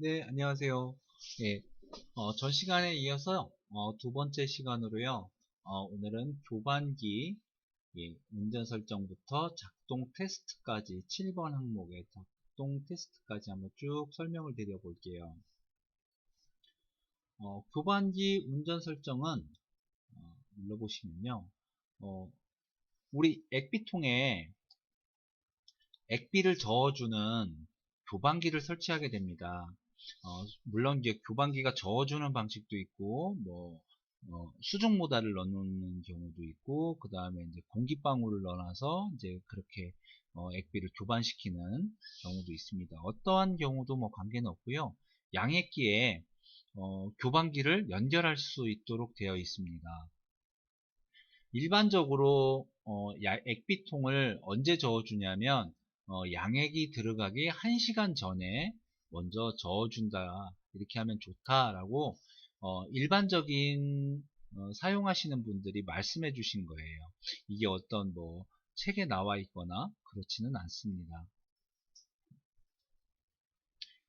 네, 안녕하세요. 네, 전 시간에 이어서 두 번째 시간으로요. 오늘은 교반기 운전 설정부터 작동 테스트까지 7번 항목의 작동 테스트까지 한번 쭉 설명을 드려 볼게요. 교반기 운전 설정은 눌러보시면요. 어, 우리 액비통에 액비를 저어주는 교반기를 설치하게 됩니다. 물론 이제 교반기가 저어주는 방식도 있고, 수중 모달을 넣는 경우도 있고, 그 다음에 이제 공기방울을 넣어놔서 이제 그렇게 액비를 교반시키는 경우도 있습니다. 어떠한 경우도 뭐 관계는 없고요. 양액기에 교반기를 연결할 수 있도록 되어 있습니다. 일반적으로 액비통을 언제 저어주냐면 양액이 들어가기 1시간 전에 먼저 저어준다, 이렇게 하면 좋다라고 일반적인 사용하시는 분들이 말씀해 주신 거예요. 이게 어떤 뭐 책에 나와 있거나 그렇지는 않습니다.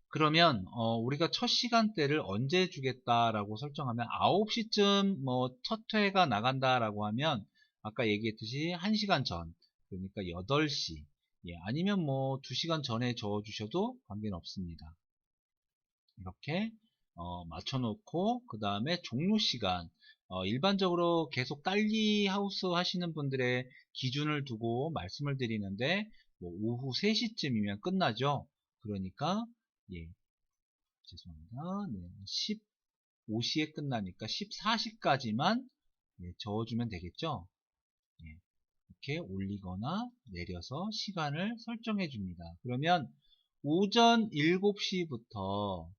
그러면 우리가 첫 시간대를 언제 주겠다라고 설정하면 9시쯤 뭐 첫 회가 나간다라고 하면 아까 얘기했듯이 1시간 전, 그러니까 8시, 아니면 뭐 2시간 전에 저어 주셔도 관계는 없습니다. 이렇게 맞춰 놓고, 그 다음에 종료 시간, 일반적으로 계속 딸기 하우스 하시는 분들의 기준을 두고 말씀을 드리는데, 뭐 오후 3시쯤이면 끝나죠. 그러니까 예, 죄송합니다. 네, 15시에 끝나니까 14시까지만 저어주면 되겠죠. 예, 이렇게 올리거나 내려서 시간을 설정해 줍니다. 그러면 오전 7시부터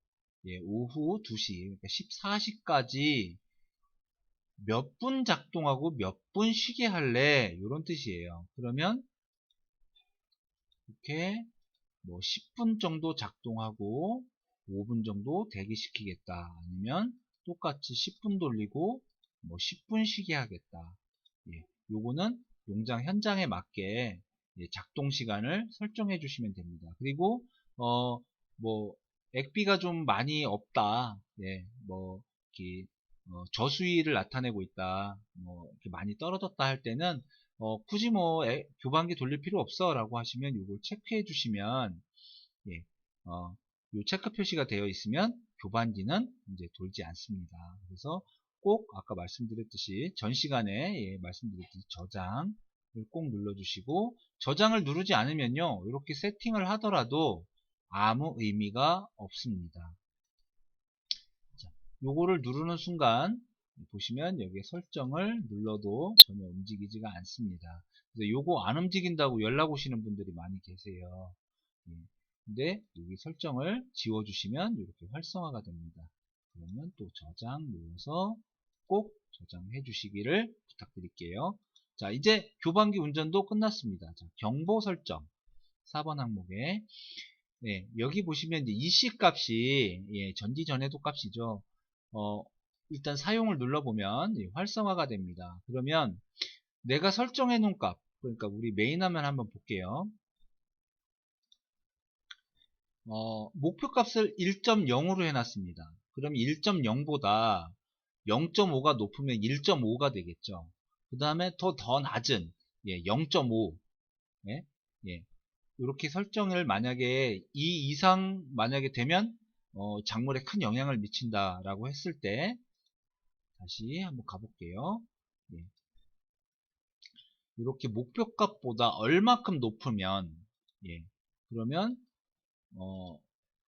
오후 2시, 그러니까 14시까지 몇 분 작동하고 몇 분 쉬게 할래? 이런 뜻이에요. 그러면 이렇게 뭐 10분 정도 작동하고 5분 정도 대기시키겠다. 아니면 똑같이 10분 돌리고 뭐 10분 쉬게 하겠다. 요거는 농장 현장에 맞게 작동 시간을 설정해 주시면 됩니다. 그리고 뭐 액비가 좀 많이 없다. 뭐 이렇게 저수위를 나타내고 있다. 뭐 이렇게 많이 떨어졌다 할 때는 굳이 뭐 교반기 돌릴 필요 없어 라고 하시면 이걸 체크해 주시면 예, 요 체크 표시가 되어 있으면 교반기는 이제 돌지 않습니다. 그래서 꼭 아까 말씀드렸듯이 전 시간에 말씀드렸듯이 저장을 꼭 눌러주시고, 저장을 누르지 않으면요 이렇게 세팅을 하더라도 아무 의미가 없습니다. 자, 요거를 누르는 순간 보시면 여기에 설정을 눌러도 전혀 움직이지가 않습니다. 그래서 요거 안 움직인다고 연락 오시는 분들이 많이 계세요. 예. 근데 여기 설정을 지워주시면 이렇게 활성화가 됩니다. 그러면 또 저장 눌러서 꼭 저장해 주시기를 부탁드릴게요. 자, 이제 교반기 운전도 끝났습니다. 자, 경보 설정 4번 항목에 여기 보시면 이제 EC 값이 전지 전해도 값이죠. 일단 사용을 눌러보면 활성화가 됩니다. 그러면 내가 설정해 놓은 값, 그러니까 우리 메인 화면 한번 볼게요. 목표 값을 1.0으로 해놨습니다. 그럼 1.0보다 0.5가 높으면 1.5가 되겠죠. 그 다음에 더 낮은 0.5, 예? 예. 이렇게 설정을 만약에 이 이상 만약에 되면 작물에 큰 영향을 미친다라고 했을 때 다시 한번 가볼게요. 예. 이렇게 목표값보다 얼마큼 높으면 그러면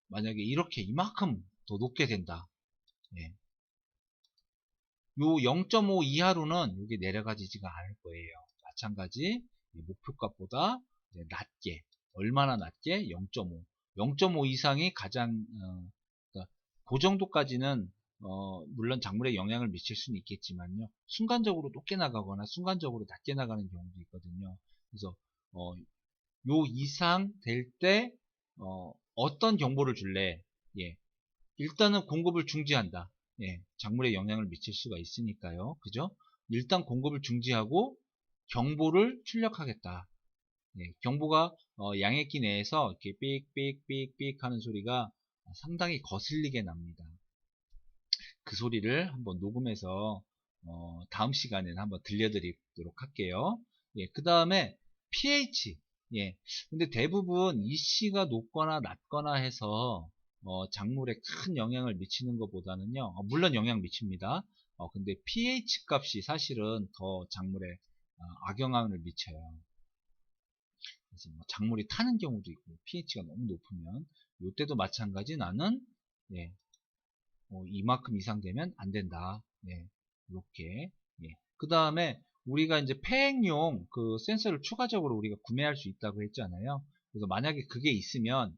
만약에 이렇게 이만큼 더 높게 된다. 요 0.5 이하로는 이게 내려가지가 않을 거예요. 마찬가지 목표값보다 낮게, 얼마나 낮게? 0.5. 0.5 이상이 가장 그러니까 그 정도까지는 물론 작물에 영향을 미칠 수는 있겠지만요. 순간적으로 높게 나가거나 순간적으로 낮게 나가는 경우도 있거든요. 그래서 요 이상 될 때 어떤 정보를 줄래? 일단은 공급을 중지한다. 작물에 영향을 미칠 수가 있으니까요. 그죠? 일단 공급을 중지하고 경보를 출력하겠다. 경보가 양액기 내에서 이렇게 삑삑삑삑 하는 소리가 상당히 거슬리게 납니다. 그 소리를 한번 녹음해서 다음 시간에는 한번 들려드리도록 할게요. 예, 그 다음에 pH. 예, 근데 대부분 EC가 높거나 낮거나 해서 작물에 큰 영향을 미치는 것보다는요, 물론 영향 미칩니다. 근데 pH 값이 사실은 더 작물에 악영향을 미쳐요. 그래서 뭐 작물이 타는 경우도 있고, pH가 너무 높으면, 이때도 마찬가지. 나는 예, 이만큼 이상 되면 안 된다. 네, 이렇게. 예. 그 다음에 우리가 이제 폐행용 그 센서를 추가적으로 우리가 구매할 수 있다고 했잖아요. 그래서 만약에 그게 있으면,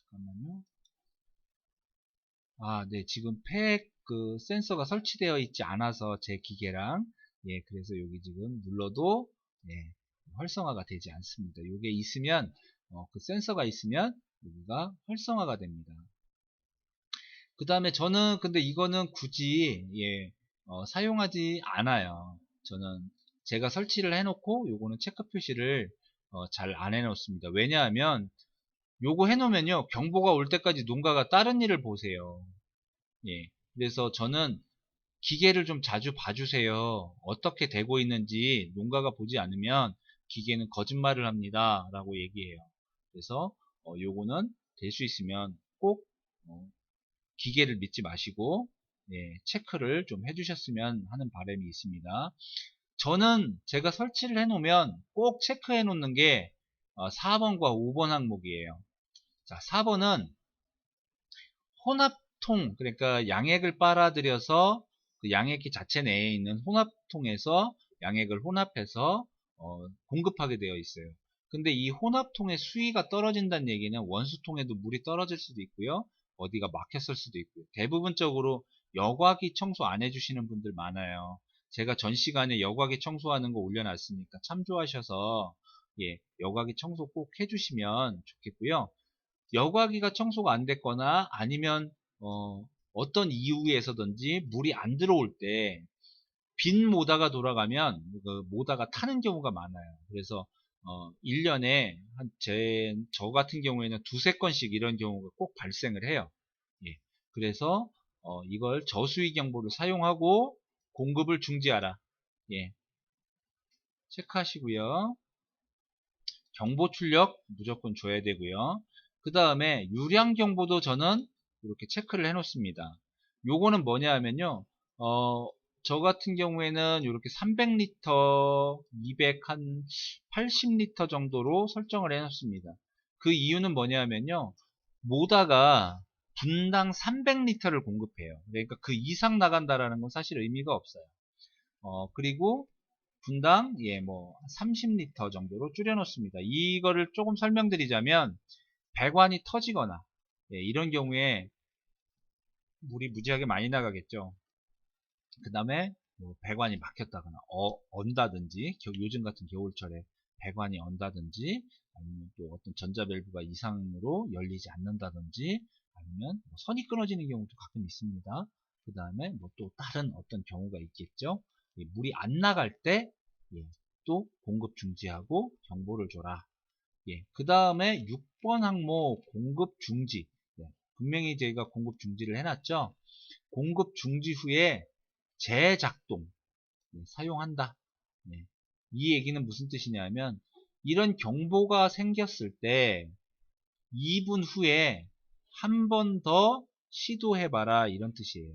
잠깐만요. 네, 지금 폐 그 센서가 설치되어 있지 않아서 제 기계랑, 예, 그래서 여기 지금 눌러도, 예, 활성화가 되지 않습니다. 이게 있으면, 그 센서가 있으면 여기가 활성화가 됩니다. 그 다음에 저는 근데 이거는 굳이 예, 사용하지 않아요. 저는 제가 설치를 해놓고 요거는 체크 표시를 잘 안 해놓습니다. 왜냐하면 요거 해놓으면요, 경보가 올 때까지 농가가 다른 일을 보세요. 예, 그래서 저는 기계를 좀 자주 봐주세요. 어떻게 되고 있는지 농가가 보지 않으면 기계는 거짓말을 합니다 라고 얘기해요. 그래서 요거는 될 수 있으면 꼭 기계를 믿지 마시고, 예, 체크를 좀 해주셨으면 하는 바람이 있습니다. 저는 제가 설치를 해놓으면 꼭 체크해 놓는 게 4번과 5번 항목이에요. 자, 4번은 혼합통, 그러니까 양액을 빨아들여서 그 양액기 자체 내에 있는 혼합통에서 양액을 혼합해서 공급하게 되어 있어요. 근데 이 혼합통의 수위가 떨어진다는 얘기는 원수통에도 물이 떨어질 수도 있고요, 어디가 막혔을 수도 있고요. 대부분적으로 여과기 청소 안 해주시는 분들 많아요. 제가 전 시간에 여과기 청소하는 거 올려놨으니까 참조하셔서, 예, 여과기 청소 꼭 해주시면 좋겠고요. 여과기가 청소가 안 됐거나 아니면 어떤 이유에서든지 물이 안 들어올 때 빈 모다가 돌아가면 그 모다가 타는 경우가 많아요. 그래서 1년에 저 같은 경우에는 두세 건씩 이런 경우가 꼭 발생을 해요. 예. 그래서 이걸 저수위 경보를 사용하고 공급을 중지하라. 예. 체크하시고요. 경보 출력 무조건 줘야 되고요. 그 다음에 유량 경보도 저는 이렇게 체크를 해 놓습니다. 요거는 뭐냐 하면요, 저 같은 경우에는 이렇게 300리터, 200, 한 80리터 정도로 설정을 해 놓습니다. 그 이유는 뭐냐 하면요, 모다가 분당 300리터를 공급해요. 그러니까 그 이상 나간다라는 건 사실 의미가 없어요. 그리고 분당 뭐 30리터 정도로 줄여 놓습니다. 이거를 조금 설명드리자면, 배관이 터지거나 이런 경우에 물이 무지하게 많이 나가겠죠. 그 다음에 뭐 배관이 막혔다거나 언다든지, 요즘 같은 겨울철에 배관이 언다든지, 아니면 또 어떤 전자밸브가 이상으로 열리지 않는다든지, 아니면 뭐 선이 끊어지는 경우도 가끔 있습니다. 그 다음에 뭐 또 다른 어떤 경우가 있겠죠. 물이 안 나갈 때 또 공급 중지하고 경보를 줘라. 그 다음에 6번 항목 공급 중지. 분명히 저희가 공급 중지를 해놨죠. 공급 중지 후에 재작동 사용한다. 이 얘기는 무슨 뜻이냐면, 이런 경보가 생겼을 때 2분 후에 한 번 더 시도해봐라, 이런 뜻이에요.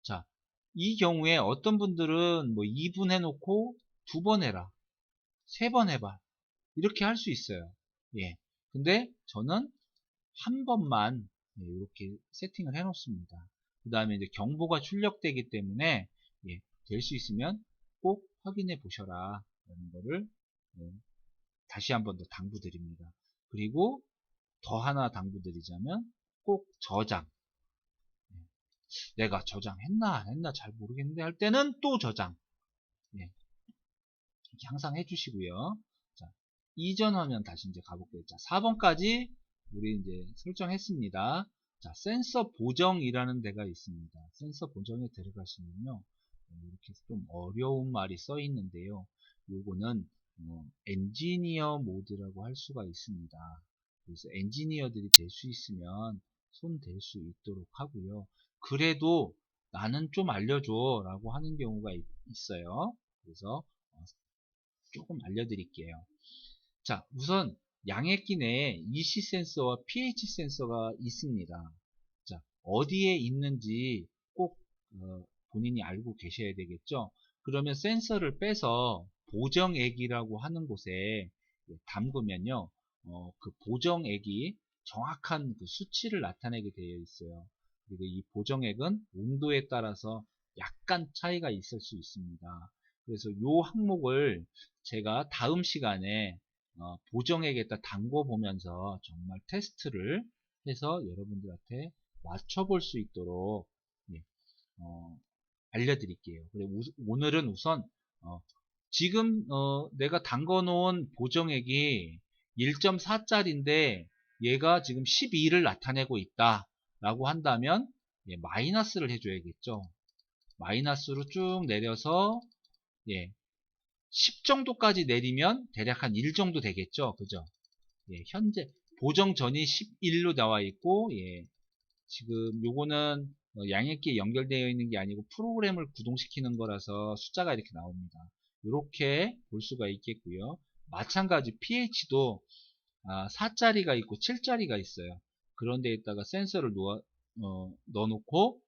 자, 이 경우에 어떤 분들은 뭐 2분 해놓고 2번 해라, 3번 해봐, 이렇게 할 수 있어요. 예. 근데 저는 한 번만 이렇게 세팅을 해 놓습니다. 그 다음에 이제 경보가 출력되기 때문에 될 수 있으면 꼭 확인해 보셔라 라는 거를 다시 한 번 더 당부드립니다. 그리고 더 하나 당부드리자면, 꼭 저장. 내가 저장했나 안 했나 잘 모르겠는데 할 때는 또 저장. 이렇게 항상 해주시고요. 자, 이전 화면 다시 이제 가볼게요. 자, 4번까지 우리 이제 설정했습니다. 자, 센서 보정이라는 데가 있습니다. 센서 보정에 들어가시면요, 이렇게 좀 어려운 말이 써 있는데요. 요거는 엔지니어 모드라고 할 수가 있습니다. 그래서 엔지니어들이 될 수 있으면 손 댈 수 있도록 하고요. 그래도 나는 좀 알려줘 라고 하는 경우가 있어요. 그래서 조금 알려드릴게요. 자, 우선 양액기 내에 EC 센서와 pH 센서가 있습니다. 자, 어디에 있는지 꼭 본인이 알고 계셔야 되겠죠. 그러면 센서를 빼서 보정액이라고 하는 곳에 담그면요, 그 보정액이 정확한 그 수치를 나타내게 되어 있어요. 그리고 이 보정액은 온도에 따라서 약간 차이가 있을 수 있습니다. 그래서 이 항목을 제가 다음 시간에 보정액에다 담궈 보면서 정말 테스트를 해서 여러분들한테 맞춰볼 수 있도록 예, 알려드릴게요. 그리고 오늘은 우선 지금 내가 담궈 놓은 보정액이 1.4짜리인데 얘가 지금 12를 나타내고 있다 라고 한다면 마이너스를 해줘야겠죠. 마이너스로 쭉 내려서 10 정도까지 내리면 대략 한 1 정도 되겠죠. 그죠? 현재 보정 전이 11로 나와 있고 지금 요거는 양액기에 연결되어 있는 게 아니고 프로그램을 구동시키는 거라서 숫자가 이렇게 나옵니다. 이렇게 볼 수가 있겠고요. 마찬가지 pH도 4짜리가 있고 7짜리가 있어요. 그런 데에다가 센서를 넣어놓고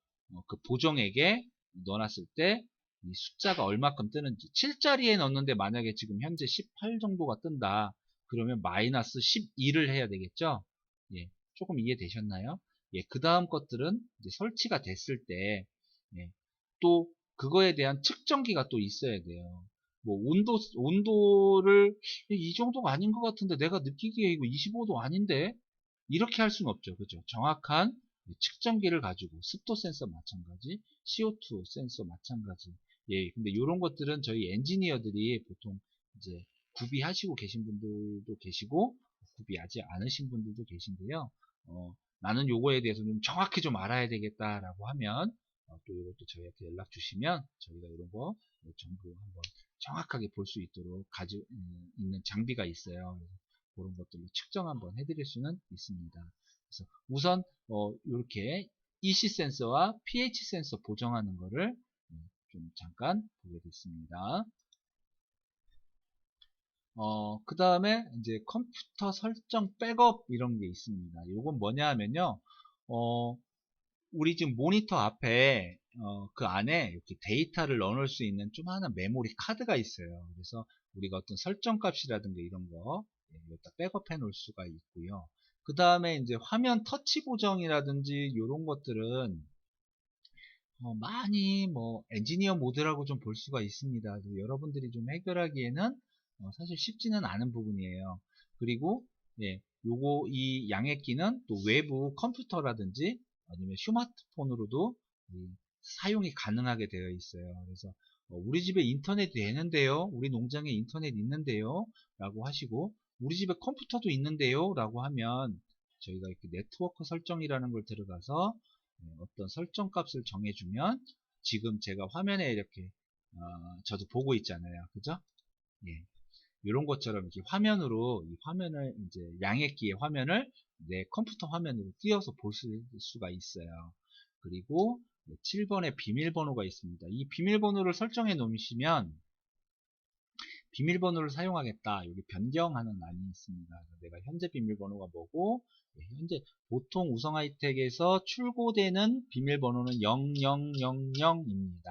그 보정액에 넣어놨을 때 이 숫자가 얼마큼 뜨는지 7짜리에 넣었는데 만약에 지금 현재 18 정도가 뜬다. 그러면 마이너스 12를 해야 되겠죠. 조금 이해되셨나요? 그 다음 것들은 이제 설치가 됐을 때, 또 그거에 대한 측정기가 또 있어야 돼요. 뭐 온도를 이 정도가 아닌 것 같은데 내가 느끼기에 이거 25도 아닌데 이렇게 할 수는 없죠. 그죠? 정확한 측정기를 가지고 습도 센서 마찬가지, CO2 센서 마찬가지. 근데 이런 것들은 저희 엔지니어들이 보통 이제 구비하시고 계신 분들도 계시고 구비하지 않으신 분들도 계신데요. 나는 요거에 대해서 좀 정확히 좀 알아야 되겠다라고 하면 또 이것도 저희한테 연락 주시면 저희가 이런 거 전부 한번 정확하게 볼 수 있도록 가지고 있는 장비가 있어요. 그런 것들로 측정 한번 해드릴 수는 있습니다. 그래서 우선 이렇게 EC 센서와 pH 센서 보정하는 거를 좀 잠깐 보게 됐습니다. 그 다음에 이제 컴퓨터 설정 백업 이런 게 있습니다. 이건 뭐냐 하면요. 우리 지금 모니터 앞에 그 안에 이렇게 데이터를 넣어놓을 수 있는 좀 하나 메모리 카드가 있어요. 그래서 우리가 어떤 설정 값이라든가 이런 거 여기다 백업해 놓을 수가 있고요. 그 다음에 이제 화면 터치 보정이라든지 이런 것들은 많이 뭐 엔지니어 모드라고 좀 볼 수가 있습니다. 여러분들이 좀 해결하기에는 사실 쉽지는 않은 부분이에요. 그리고 요거 이 양액기는 또 외부 컴퓨터라든지 아니면 스마트폰으로도 사용이 가능하게 되어 있어요. 그래서 우리 집에 인터넷 되는데요, 우리 농장에 인터넷 있는데요 라고 하시고 우리 집에 컴퓨터도 있는데요 라고 하면 저희가 이렇게 네트워크 설정이라는 걸 들어가서 어떤 설정 값을 정해주면 지금 제가 화면에 이렇게 저도 보고 있잖아요. 그죠? 이런 것처럼 이렇게 화면으로 이 화면을 이제 양액기의 화면을 내 컴퓨터 화면으로 띄워서 보실 수가 있어요. 그리고 7번에 비밀번호가 있습니다. 이 비밀번호를 설정해 놓으시면 비밀번호를 사용하겠다. 여기 변경하는 란이 있습니다. 내가 현재 비밀번호가 뭐고 현재 보통 우성 하이텍에서 출고되는 비밀번호는 0000입니다.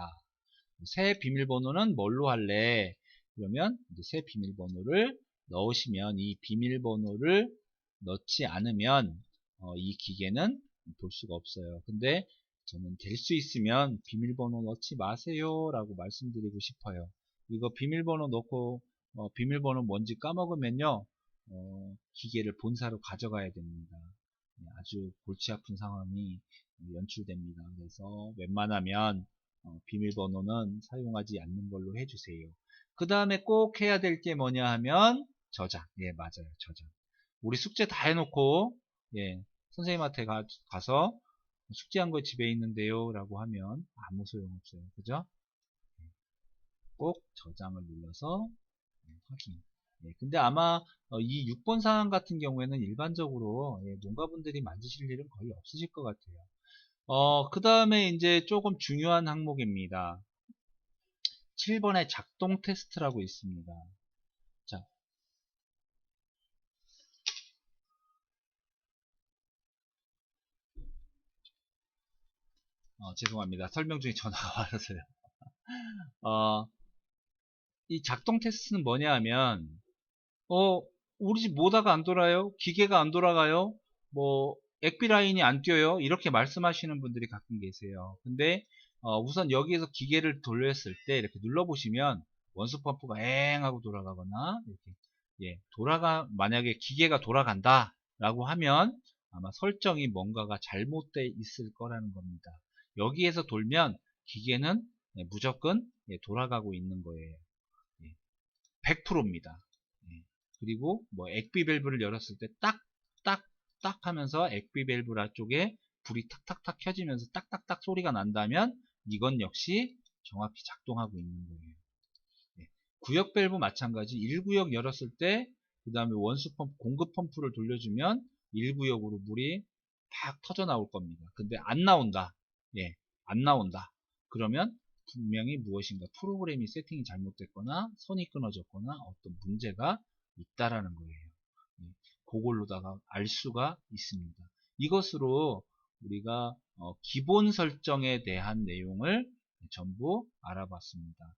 새 비밀번호는 뭘로 할래? 그러면 이제 새 비밀번호를 넣으시면 이 비밀번호를 넣지 않으면 이 기계는 볼 수가 없어요. 근데 저는 될 수 있으면 비밀번호 넣지 마세요 라고 말씀드리고 싶어요. 이거 비밀번호 넣고 비밀번호 뭔지 까먹으면요 기계를 본사로 가져가야 됩니다. 아주 골치 아픈 상황이 연출됩니다. 그래서 웬만하면 비밀번호는 사용하지 않는 걸로 해주세요. 그 다음에 꼭 해야 될 게 뭐냐 하면 저장. 맞아요. 저장. 우리 숙제 다 해놓고 선생님한테 가서 숙제한 거 집에 있는데요 라고 하면 아무 소용없어요. 그죠? 꼭 저장을 눌러서 확인. 근데 아마 이 6번 사항 같은 경우에는 일반적으로 농가분들이 만드실 일은 거의 없으실 것 같아요. 그 다음에 이제 조금 중요한 항목입니다. 7번에 작동 테스트라고 있습니다. 자, 죄송합니다. 설명 중에 전화가 와서요. 어, 이 작동 테스트는 뭐냐 하면, 우리 집 모다가 안 돌아요? 기계가 안 돌아가요? 뭐, 액비 라인이 안 뛰어요? 이렇게 말씀하시는 분들이 가끔 계세요. 근데, 우선 여기에서 기계를 돌렸을 때 이렇게 눌러보시면 원수 펌프가 엥 하고 돌아가거나, 이렇게, 만약에 기계가 돌아간다 라고 하면 아마 설정이 뭔가가 잘못되어 있을 거라는 겁니다. 여기에서 돌면 기계는 무조건 돌아가고 있는 거예요. 100%입니다. 그리고 뭐 액비 밸브를 열었을 때 딱 하면서 액비 밸브 쪽에 불이 탁탁탁 켜지면서 딱딱딱 소리가 난다면 이건 역시 정확히 작동하고 있는 거예요. 구역 밸브 마찬가지 1구역 열었을 때 그 다음에 원수 펌프 공급 펌프를 돌려주면 1구역으로 물이 팍 터져 나올 겁니다. 근데 안 나온다. 안 나온다. 그러면 분명히 무엇인가 프로그램이 세팅이 잘못됐거나 선이 끊어졌거나 어떤 문제가 있다라는 거예요. 그걸로다가 알 수가 있습니다. 이것으로 우리가 기본 설정에 대한 내용을 전부 알아봤습니다.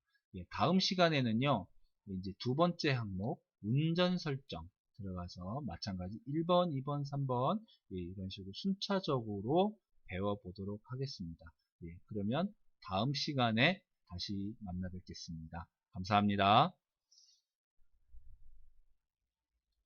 다음 시간에는요, 이제 두 번째 항목 운전 설정 들어가서 마찬가지 1번, 2번, 3번 이런 식으로 순차적으로 배워보도록 하겠습니다. 그러면 다음 시간에 다시 만나 뵙겠습니다. 감사합니다.